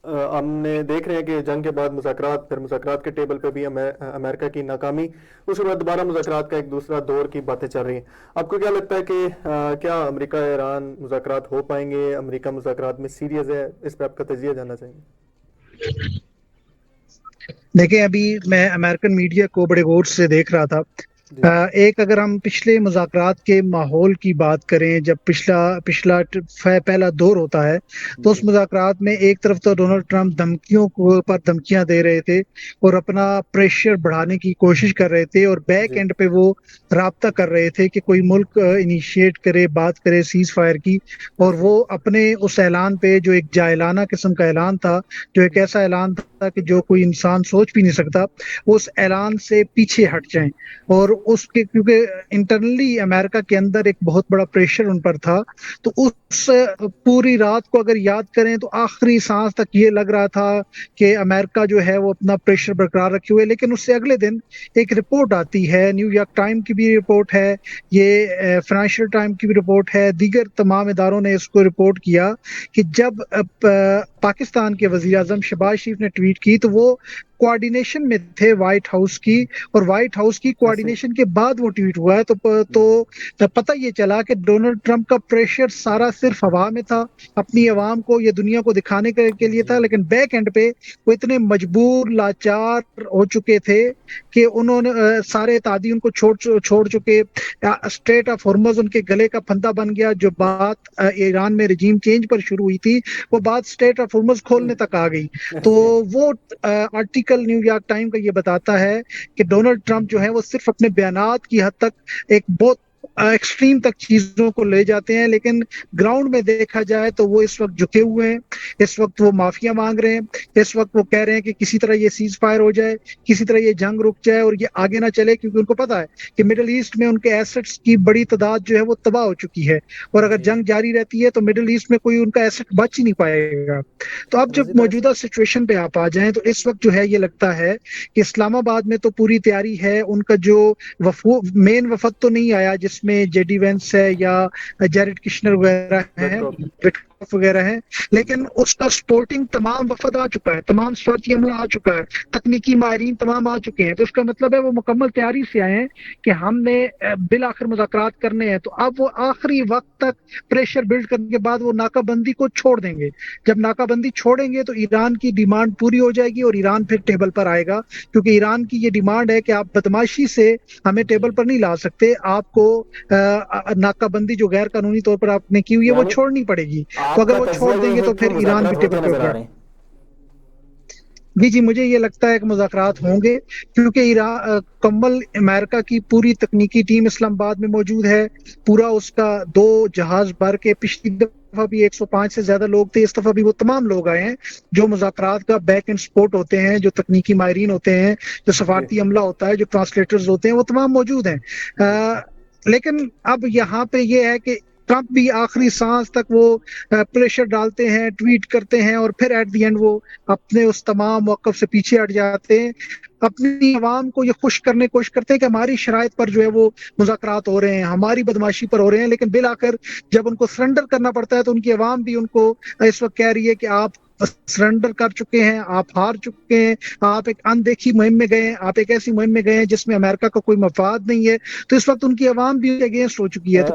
ہم نے دیکھ رہے ہیں کہ جنگ کے بعد مذاکرات، پھر مذاکرات کے ٹیبل پہ بھی امریکہ کی ناکامی، اس کے بعد دوبارہ مذاکرات کا ایک دوسرا دور کی باتیں چل رہی ہیں. آپ کو کیا لگتا ہے کہ کیا امریکہ ایران مذاکرات ہو پائیں گے؟ امریکہ مذاکرات میں سیریس ہے؟ اس پہ آپ کا تجزیہ جاننا چاہیں گے. دیکھیں، ابھی میں امریکن میڈیا کو بڑے غور سے دیکھ رہا تھا. جی ایک اگر ہم پچھلے مذاکرات کے ماحول کی بات کریں، جب پہلا دور ہوتا ہے تو جی اس مذاکرات میں ایک طرف تو ڈونلڈ ٹرمپ دھمکیوں کو پر دھمکیاں دے رہے تھے اور اپنا پریشر بڑھانے کی کوشش کر رہے تھے، اور بیک جی اینڈ پہ وہ رابطہ کر رہے تھے کہ کوئی ملک انیشیٹ کرے، بات کرے سیز فائر کی. اور جی وہ اپنے اس اعلان پہ، جو ایک جاہلانہ قسم کا اعلان تھا، جو ایک ایسا اعلان تھا کہ جو کوئی انسان سوچ بھی نہیں سکتا، اس اعلان سے پیچھے ہٹ جائیں. اور اس کے کیونکہ انٹرنلی امریکہ کے اندر ایک بہت بڑا پریشر ان پر تھا، تو اس پوری رات کو اگر یاد کریں تو آخری سانس تک یہ لگ رہا تھا کہ امریکہ جو ہے وہ اپنا پریشر برقرار رکھے ہوئے. لیکن اس سے اگلے دن ایک رپورٹ آتی ہے، نیو یارک ٹائم کی بھی رپورٹ ہے، یہ فائنینشیل ٹائم کی بھی رپورٹ ہے، دیگر تمام اداروں نے اس کو رپورٹ کیا کہ جب پاکستان کے وزیر اعظم شہباز شریف نے ٹویٹ کی تو وہ کوارڈینیشن میں تھے وائٹ ہاؤس کی، اور وائٹ ہاؤس کی ایسے کوارڈینیشن کے بعد وہ ٹویٹ ہوا ہے. تو پتہ یہ چلا کہ ڈونلڈ ٹرمپ کا پریشر سارا صرف ہوا میں تھا، اپنی عوام کو یہ دنیا کو دکھانے کے لیے جی تھا. لیکن بیک اینڈ پہ وہ اتنے مجبور لاچار ہو چکے تھے کہ انہوں نے سارے اتحادی ان کو چھوڑ چکے. اسٹریٹ آف ہارمز ان کے گلے کا پھندا بن گیا. جو بات ایران میں رجیم چینج پر شروع ہوئی تھی، وہ بات اسٹریٹ آف ہارمز کھولنے تک آ گئی. تو ایسے وہ آرٹیکل نیو یارک ٹائم کا یہ بتاتا ہے کہ ڈونلڈ ٹرمپ جو ہے وہ صرف اپنے بیانات کی حد تک ایک بہت ایکسٹریم تک چیزوں کو لے جاتے ہیں، لیکن گراؤنڈ میں دیکھا جائے تو وہ اس وقت جھکے ہوئے ہیں. اس وقت وہ معافیا مانگ رہے ہیں. اس وقت وہ کہہ رہے ہیں کہ کسی طرح یہ سیز فائر ہو جائے، کسی طرح یہ جنگ رک جائے اور یہ آگے نہ چلے، کیونکہ ان کو پتا ہے کہ مڈل ایسٹ میں ان کے ایسٹس کی بڑی تعداد جو ہے وہ تباہ ہو چکی ہے، اور اگر جی جنگ جاری رہتی ہے تو مڈل ایسٹ میں کوئی ان کا ایسٹ بچ ہی نہیں پائے گا. تو اب جب رضی بھائی. موجودہ سچویشن پہ آپ آ جائیں تو اس وقت جو ہے یہ لگتا ہے کہ اسلام آباد میں تو پوری تیاری ہے. ان کا جو مین وفد تو نہیں آیا جس میں جے ڈی وینس ہے یا جیرڈ کشنر وغیرہ ہیں، ویٹکوف. وغیرہ ہیں، لیکن اس کا سپورٹنگ تمام وفد آ چکا ہے، تمام سفارتی عملہ آ چکا ہے، تکنیکی ماہرین تمام آ چکے ہیں. تو اس کا مطلب ہے وہ مکمل تیاری سے آئے ہیں کہ ہم نے بالآخر مذاکرات کرنے ہیں. تو اب وہ آخری وقت تک پریشر بلڈ کرنے کے بعد وہ ناکہ بندی کو چھوڑ دیں گے. جب ناکہ بندی چھوڑیں گے تو ایران کی ڈیمانڈ پوری ہو جائے گی اور ایران پھر ٹیبل پر آئے گا، کیونکہ ایران کی یہ ڈیمانڈ ہے کہ آپ بدماشی سے ہمیں جی ٹیبل پر نہیں لا سکتے، آپ کو ناکہ بندی جو غیر قانونی طور پر آپ نے کی ہوئی ہے وہ یعنی چھوڑنی پڑے گی. تو آپ اگر کا وہ چھوڑ تجزیہ دیں یہ گے ہے تو کہ پھر ایران بھی مذاکرات ٹیبل ہوتے پہ نظر آ ہوگا. رہے ہیں. جی مجھے یہ لگتا ہے کہ مذاکرات ہوں گے، کیونکہ ایران کمل امریکہ کی پوری تکنیکی ٹیم اسلام آباد میں موجود ہے. پورا اس کا 2 جہاز بھر کے، پچھلی دفعہ بھی 105 سے زیادہ لوگ تھے، اس دفعہ بھی وہ تمام لوگ آئے ہیں جو مذاکرات کا بیک اینڈ سپورٹ ہوتے ہیں، جو تکنیکی ماہرین ہوتے ہیں، جو جی سفارتی عملہ ہوتا ہے، جو ٹرانسلیٹرز ہوتے ہیں، وہ تمام موجود ہیں. جی لیکن اب یہاں پہ یہ ہے کہ ٹرمپ بھی آخری سانس تک وہ پریشر ڈالتے ہیں، ٹویٹ کرتے ہیں، اور پھر ایٹ دی اینڈ وہ اپنے اس تمام موقف سے پیچھے ہٹ جاتے ہیں. اپنی عوام کو یہ خوش کرنے کی کوشش کرتے ہیں کہ ہماری شرائط پر جو ہے وہ مذاکرات ہو رہے ہیں، ہماری بدماشی پر ہو رہے ہیں. لیکن بالآخر جب ان کو سرنڈر کرنا پڑتا ہے تو ان کی عوام بھی ان کو اس وقت کہہ رہی ہے کہ آپ سرنڈر کر چکے ہیں، آپ ہار چکے ہیں، آپ ایک اندیکھی مہم میں گئے ہیں، آپ ایک ایسی مہم میں گئے ہیں جس میں امریکہ کا کوئی مفاد نہیں ہے. تو اس وقت ان کی عوام بھی اگینسٹ ہو چکی ہے. تو